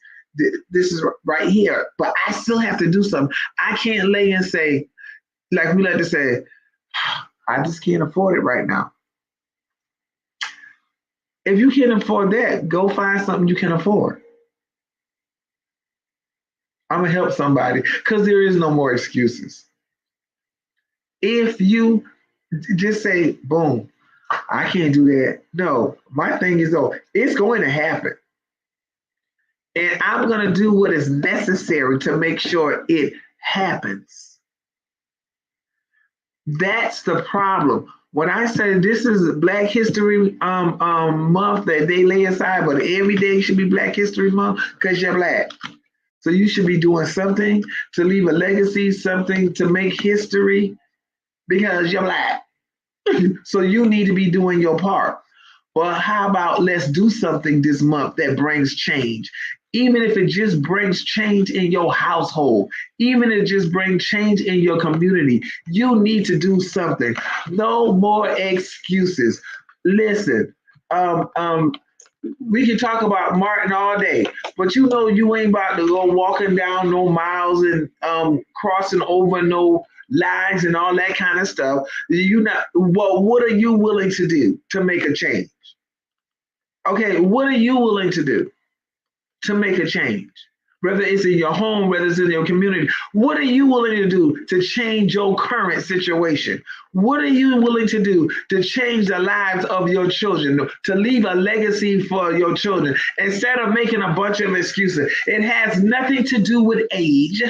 This is right here, but I still have to do something. I can't lay and say, like we like to say, I just can't afford it right now. If you can't afford that, go find something you can afford. I'm gonna help somebody because there is no more excuses. If you just say, boom, I can't do that. No, my thing is though, it's going to happen. And I'm going to do what is necessary to make sure it happens. That's the problem. When I say this is Black History Month that they lay aside, but every day should be Black History Month because you're Black. So you should be doing something to leave a legacy, something to make history because you're Black. So you need to be doing your part. Well, how about let's do something this month that brings change? Even if it just brings change in your household, even if it just brings change in your community, you need to do something. No more excuses. Listen, we can talk about Martin all day, but you ain't about to go walking down no miles and crossing over no lines and all that kind of stuff. You not well, what are you willing to do to make a change? Okay, what are you willing to do to make a change? Whether it's in your home, whether it's in your community, what are you willing to do to change your current situation? What are you willing to do to change the lives of your children, to leave a legacy for your children instead of making a bunch of excuses? It has nothing to do with age.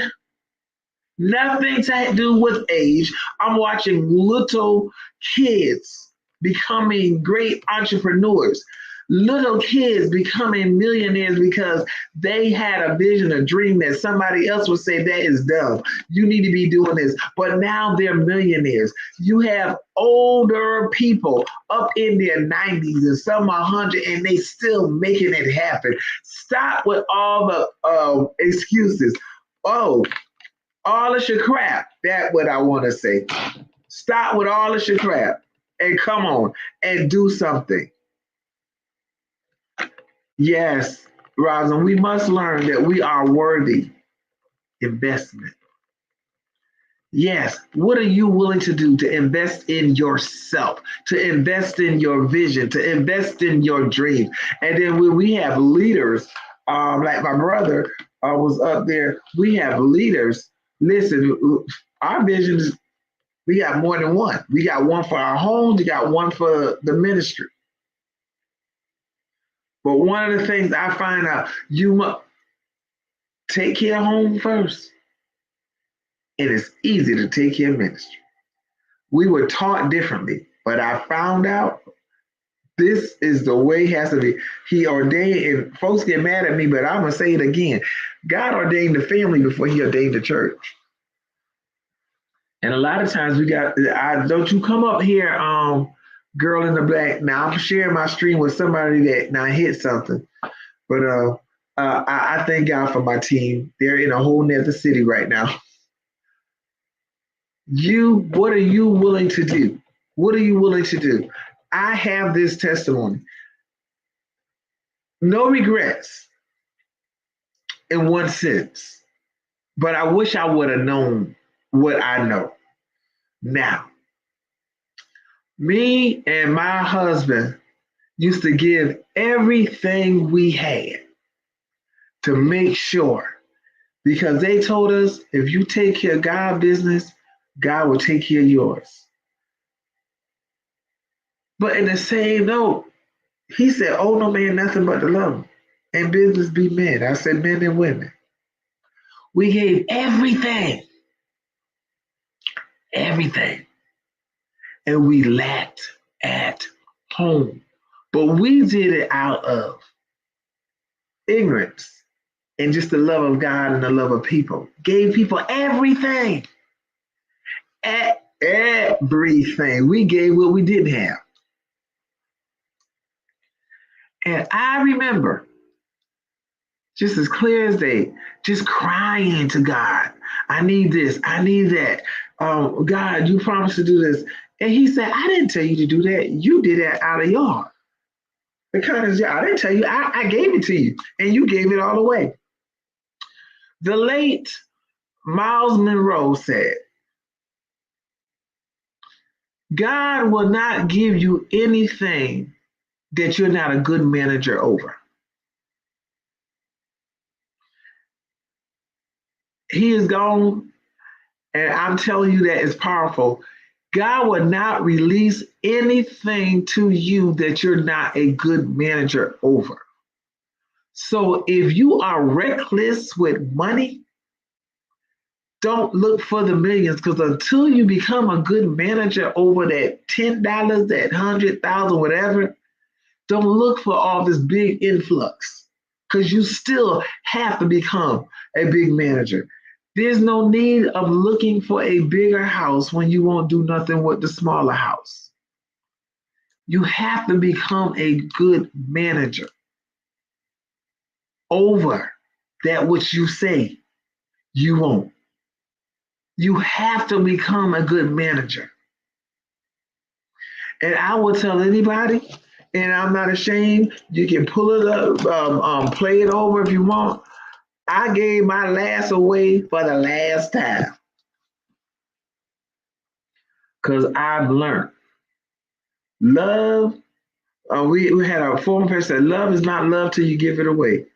Nothing to do with age. I'm watching little kids becoming great entrepreneurs, little kids becoming millionaires because they had a vision, a dream that somebody else would say that is dumb. You need to be doing this. But now they're millionaires. You have older people up in their 90s and some 100 and they still making it happen. Stop with all the excuses. Oh, all of your crap. That's what I want to say. Stop with all of your crap and come on and do something. Yes, Rosin, we must learn that we are worthy. investment. Yes, what are you willing to do to invest in yourself, to invest in your vision, to invest in your dreams? And then when we have leaders, like my brother was up there, we have leaders. Listen, our vision is we got more than one. We got one for our homes, we got one for the ministry. But one of the things I find out, you must take care of home first. And it's easy to take care of ministry. We were taught differently, but I found out this is the way it has to be. He ordained, and folks get mad at me, but I'm gonna say it again. God ordained the family before he ordained the church. And a lot of times don't you come up here, girl in the black. Now I'm sharing my stream with somebody that now hit something. But I thank God for my team. They're in a whole nother city right now. What are you willing to do? What are you willing to do? I have this testimony. No regrets in one sense, but I wish I would have known what I know now. Me and my husband used to give everything we had to make sure, because they told us if you take care of God's business, God will take care of yours. But in the same note, he said, "Oh no man, nothing but the love and business be men." I said, men and women. We gave everything, everything, and we lacked at home. But we did it out of ignorance and just the love of God and the love of people. Gave people everything, everything. We gave what we didn't have. And I remember, just as clear as day, just crying to God. I need this. I need that. God, you promised to do this. And he said, I didn't tell you to do that. You did that out of your heart. Because I didn't tell you. I gave it to you. And you gave it all away. The late Miles Monroe said, God will not give you anything that you're not a good manager over. He is gone, and I'm telling you that is powerful. God will not release anything to you that you're not a good manager over. So if you are reckless with money, don't look for the millions, because until you become a good manager over that $10, that 100,000, whatever, don't look for all this big influx, because you still have to become a big manager. There's no need of looking for a bigger house when you won't do nothing with the smaller house. You have to become a good manager over that which you say you won't. You have to become a good manager. And I will tell anybody, and I'm not ashamed, you can pull it up, play it over if you want. I gave my last away for the last time. Because I've learned. Love, we had a former person said, love is not love till you give it away.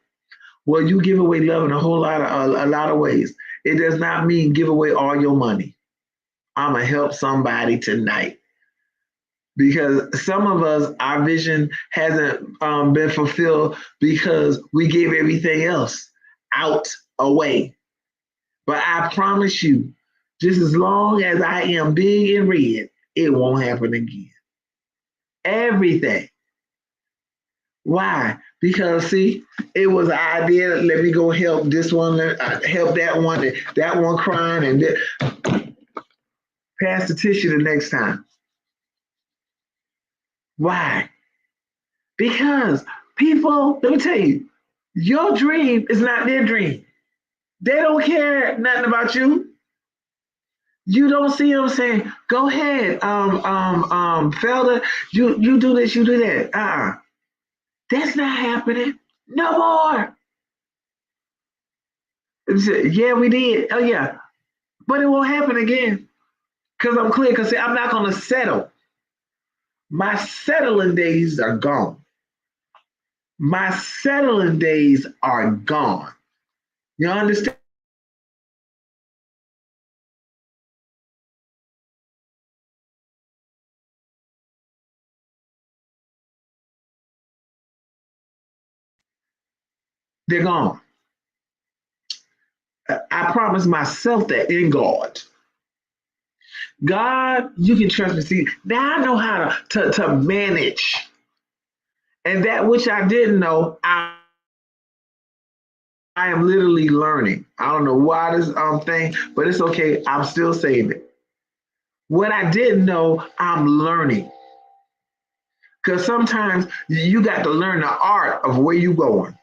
Well, you give away love in a lot of ways. It does not mean give away all your money. I'm going to help somebody tonight. Because some of us, our vision hasn't been fulfilled because we gave everything else out away. But I promise you, just as long as I am big and red, it won't happen again. Everything. Why? Because see, it was an idea. Let me go help this one, help that one crying, and pass the tissue the next time. Why? Because people, let me tell you, your dream is not their dream. They don't care nothing about you. You don't see them saying, "Go ahead, Felder, you do this, you do that." That's not happening no more. And she said, yeah, we did. Oh yeah, but it won't happen again because I'm clear. Because I'm not going to settle. My settling days are gone. My settling days are gone. You understand? They're gone. I promise myself that in God. God, you can trust me. See, now I know how to manage. And that which I didn't know, I am literally learning. I don't know why this thing, but it's okay. I'm still saying it. What I didn't know, I'm learning. Because sometimes you got to learn the art of where you going.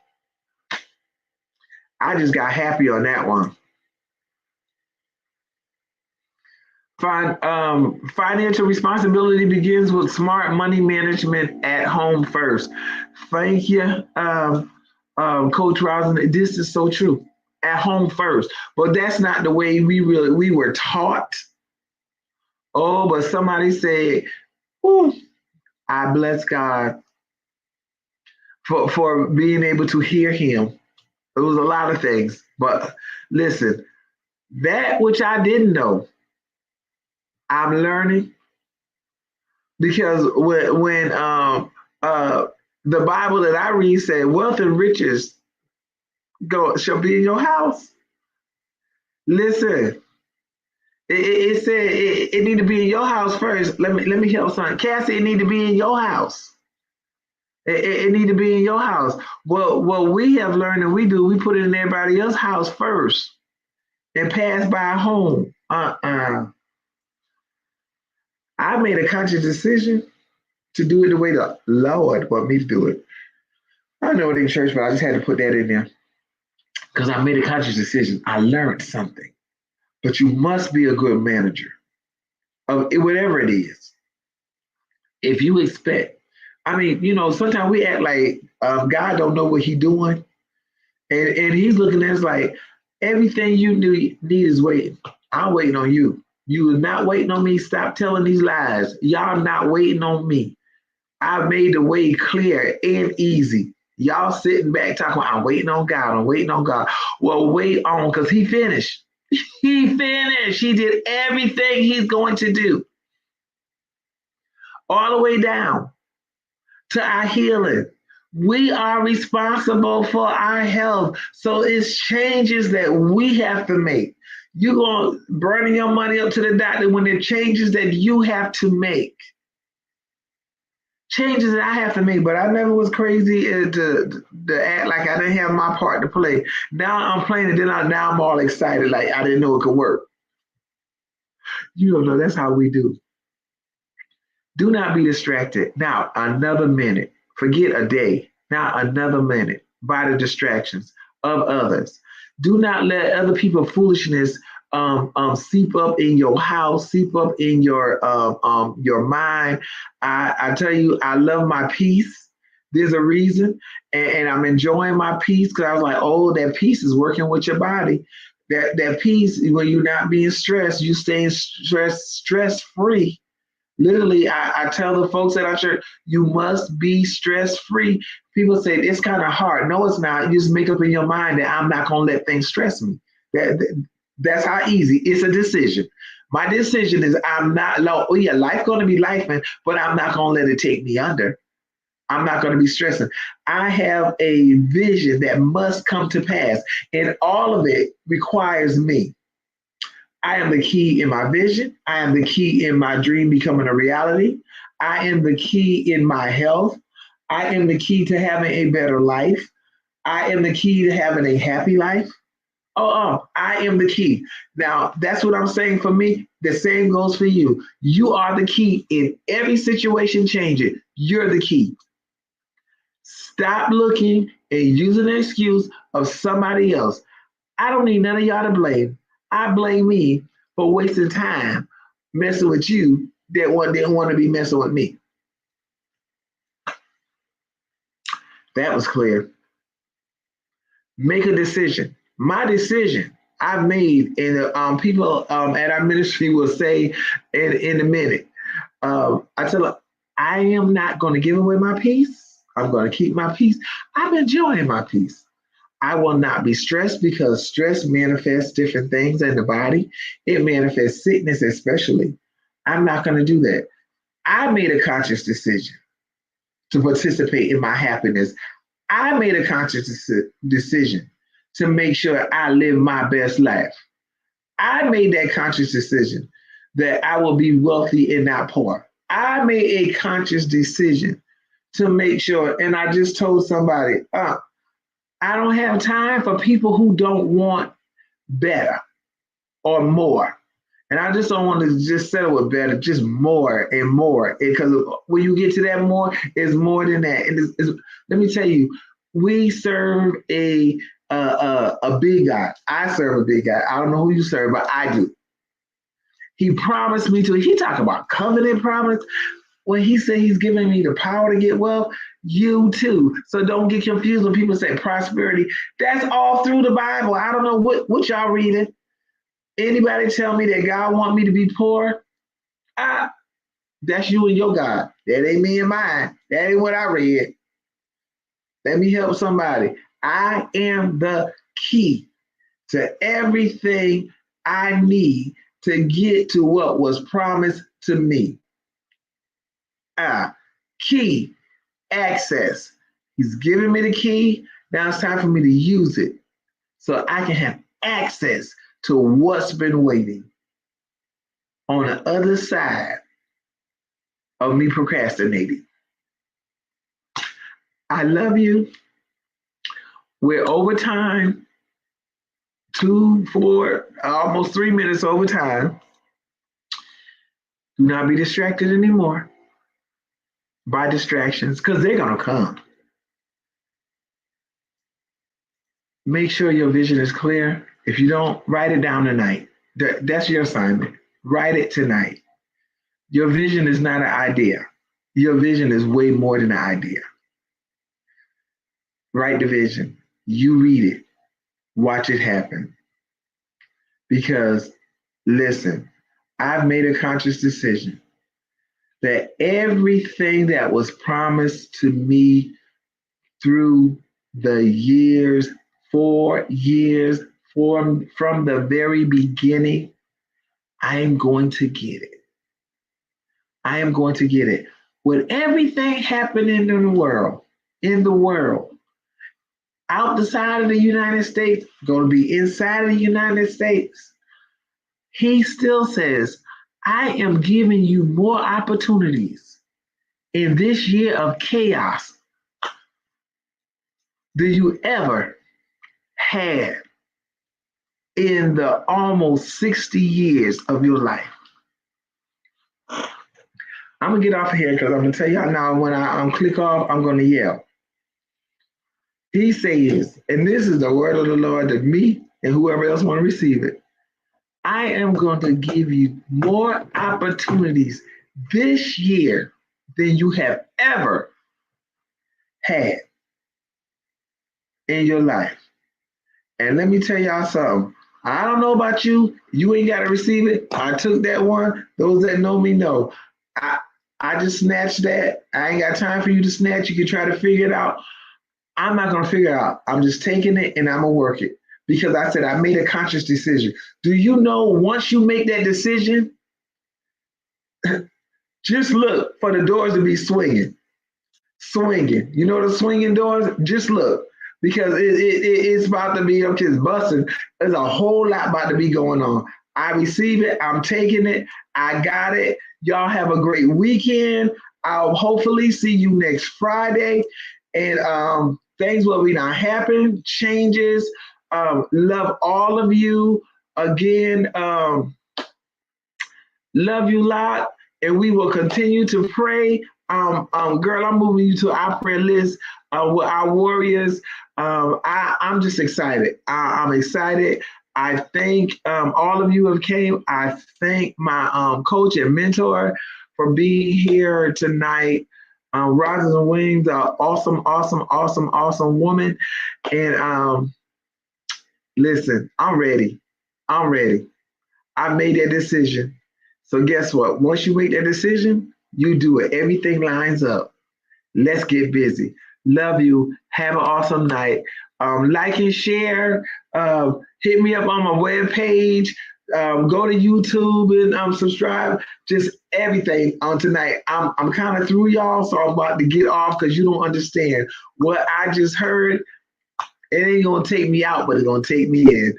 I just got happy on that one. Financial responsibility begins with smart money management at home first. Thank you, Coach Rosin. This is so true. At home first, but that's not the way we were taught. Oh, but somebody said, "Ooh, I bless God for being able to hear Him." It was a lot of things, but listen, that which I didn't know, I'm learning because when the Bible that I read said, "Wealth and riches go shall be in your house." Listen, it said it need to be in your house first. Let me help son. Cassie, it need to be in your house. It need to be in your house. Well, what we have learned and we do, we put it in everybody else's house first and pass by home. I made a conscious decision to do it the way the Lord want me to do it. I know it ain't church, but I just had to put that in there because I made a conscious decision. I learned something. But you must be a good manager of whatever it is. If you expect, I mean, sometimes we act like God don't know what He doing, and He's looking at us like everything you need is waiting. I'm waiting on you. You is not waiting on me. Stop telling these lies. Y'all not waiting on me. I made the way clear and easy. Y'all sitting back talking, I'm waiting on God. I'm waiting on God. Well, wait on because He finished. He finished. He did everything He's going to do. All the way down to our healing. We are responsible for our health. So it's changes that we have to make. You're going to burn your money up to the doctor when there are changes that you have to make. Changes that I have to make, but I never was crazy to act like I didn't have my part to play. Now I'm playing it, now I'm all excited like I didn't know it could work. You don't know, that's how we do. Do not be distracted. Now, another minute. Forget a day. Now, another minute by the distractions of others. Do not let other people's foolishness seep up in your house, seep up in your mind. I tell you, I love my peace. There's a reason, and I'm enjoying my peace because I was like, oh, that peace is working with your body. That peace, when you're not being stressed, you staying stress free. Literally, I tell the folks at our church, you must be stress free. People say it's kind of hard. No, it's not. You just make up in your mind that I'm not going to let things stress me. That's how easy. It's a decision. My decision is I'm not. Oh yeah, life going to be life, but I'm not going to let it take me under. I'm not going to be stressing. I have a vision that must come to pass, and all of it requires me. I am the key in my vision. I am the key in my dream becoming a reality. I am the key in my health. I am the key to having a better life. I am the key to having a happy life. I am the key. Now, that's what I'm saying for me. The same goes for you. You are the key in every situation changing. You're the key. Stop looking and using the excuse of somebody else. I don't need none of y'all to blame. I blame me for wasting time messing with you that one didn't want to be messing with me. That was clear. Make a decision. My decision I've made, and people at our ministry will say in a minute, I tell them, I am not going to give away my peace. I'm going to keep my peace. I'm enjoying my peace. I will not be stressed because stress manifests different things in the body. It manifests sickness, especially. I'm not going to do that. I made a conscious decision to participate in my happiness. I made a conscious decision to make sure I live my best life. I made that conscious decision that I will be wealthy and not poor. I made a conscious decision to make sure, and I just told somebody, I don't have time for people who don't want better or more. And I just don't want to just settle with better, just more and more. Because when you get to that more, it's more than that. And let me tell you, we serve a big God. I serve a big God. I don't know who you serve, but I do. He promised me to. He talked about covenant promise. When he said he's giving me the power to get wealth, you too. So don't get confused when people say prosperity. That's all through the Bible. I don't know what y'all reading. Anybody tell me that God want me to be poor? Ah, that's you and your God. That ain't me and mine. That ain't what I read. Let me help somebody. I am the key to everything I need to get to what was promised to me. Key, access. He's giving me the key. Now it's time for me to use it so I can have access to what's been waiting on the other side of me procrastinating. I love you. We're over time, 2, 4, almost 3 minutes over time. Do not be distracted anymore by distractions because they're going to come. Make sure your vision is clear. If you don't, write it down tonight. That's your assignment. Write it tonight. Your vision is not an idea. Your vision is way more than an idea. Write the vision. You read it. Watch it happen. Because, listen, I've made a conscious decision that everything that was promised to me through the years, 4 years, from the very beginning, I am going to get it. I am going to get it. With everything happening in the world, out the side of the United States, going to be inside of the United States, he still says, I am giving you more opportunities in this year of chaos than you ever had in the almost 60 years of your life. I'm going to get off of here because I'm going to tell y'all now when I click off, I'm going to yell. He says, and this is the word of the Lord to me and whoever else want to receive it. I am going to give you more opportunities this year than you have ever had in your life. And let me tell y'all something. I don't know about you. You ain't got to receive it. I took that one. Those that know me know. I just snatched that. I ain't got time for you to snatch. You can try to figure it out. I'm not going to figure it out. I'm just taking it and I'm going to work it. Because I said I made a conscious decision. Do you know once you make that decision, just look for the doors to be swinging. Swinging. You know the swinging doors? Just look. Because it's about to be, I'm just busting. There's a whole lot about to be going on. I receive it. I'm taking it. I got it. Y'all have a great weekend. I'll hopefully see you next Friday. And things will be not happen, changes. Love all of you. Again, love you a lot. And we will continue to pray. Girl, I'm moving you to our prayer list with our warriors. I'm just excited. I'm excited. I thank all of you who have came. I thank my coach and mentor for being here tonight. Rosalind Williams, awesome woman. And Listen, I'm ready. I'm ready. I made that decision. So guess what? Once you make that decision, you do it. Everything lines up. Let's get busy. Love you. Have an awesome night. Like and share. Hit me up on my webpage. Go to YouTube and subscribe. Just everything on tonight. I'm kind of through y'all, so I'm about to get off because you don't understand what I just heard. It ain't gonna take me out, but it's gonna take me in.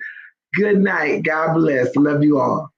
Good night. God bless. Love you all.